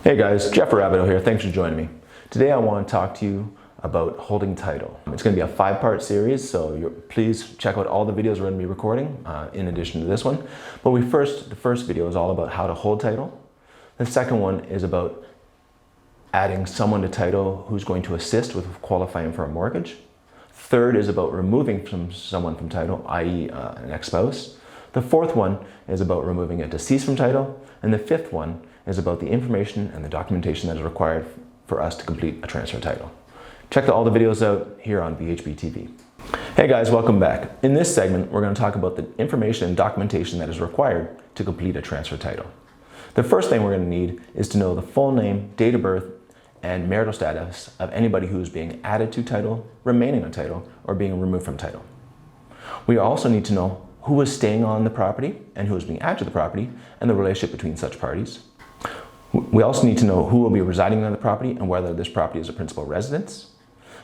Hey guys, Geoff Rabideau here. Thanks for joining me. Today I want to talk to you about holding title. It's going to be a 5-part series, so please check out all the videos we're going to be recording in addition to this one. But the first video is all about how to hold title. The second one is about adding someone to title who's going to assist with qualifying for a mortgage. Third is about removing someone from title, i.e. An ex-spouse. The fourth one is about removing a deceased from title. And the fifth one is about the information and the documentation that is required for us to complete a transfer title. Check all the videos out here on BHB TV. Hey guys, welcome back. In this segment, we're going to talk about the information and documentation that is required to complete a transfer title. The first thing we're going to need is to know the full name, date of birth, and marital status of anybody who is being added to title, remaining on title, or being removed from title. We also need to know who is staying on the property and who is being added to the property and the relationship between such parties. We also need to know who will be residing on the property and whether this property is a principal residence,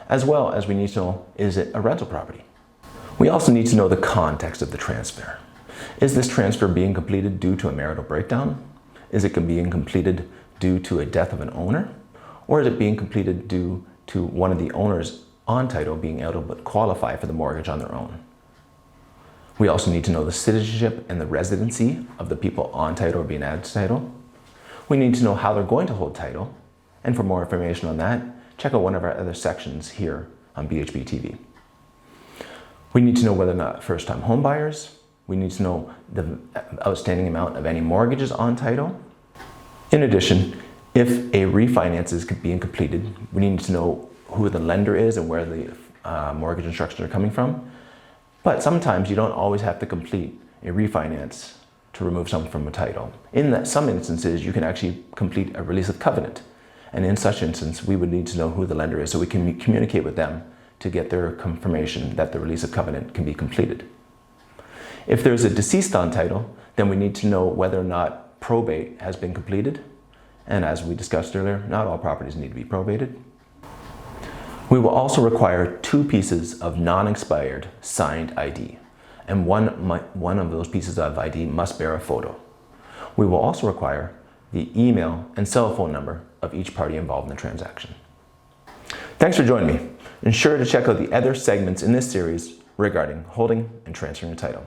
as well as we need to know, is it a rental property? We also need to know the context of the transfer. Is this transfer being completed due to a marital breakdown? Is it being completed due to a death of an owner? Or is it being completed due to one of the owners on title being able to qualify for the mortgage on their own? We also need to know the citizenship and the residency of the people on title or being added to title. We need to know how they're going to hold title. And for more information on that, check out one of our other sections here on BHB TV. We need to know whether or not first-time home buyers. We need to know the outstanding amount of any mortgages on title. In addition, if a refinance is being completed, we need to know who the lender is and where the mortgage instructions are coming from. But sometimes you don't always have to complete a refinance to remove someone from a title. In some instances, you can actually complete a release of covenant. And in such instance, we would need to know who the lender is so we can communicate with them to get their confirmation that the release of covenant can be completed. If there's a deceased on title, then we need to know whether or not probate has been completed. And as we discussed earlier, not all properties need to be probated. We will also require 2 pieces of non-expired signed ID, and one of those pieces of ID must bear a photo. We will also require the email and cell phone number of each party involved in the transaction. Thanks for joining me. Ensure to check out the other segments in this series regarding holding and transferring a title.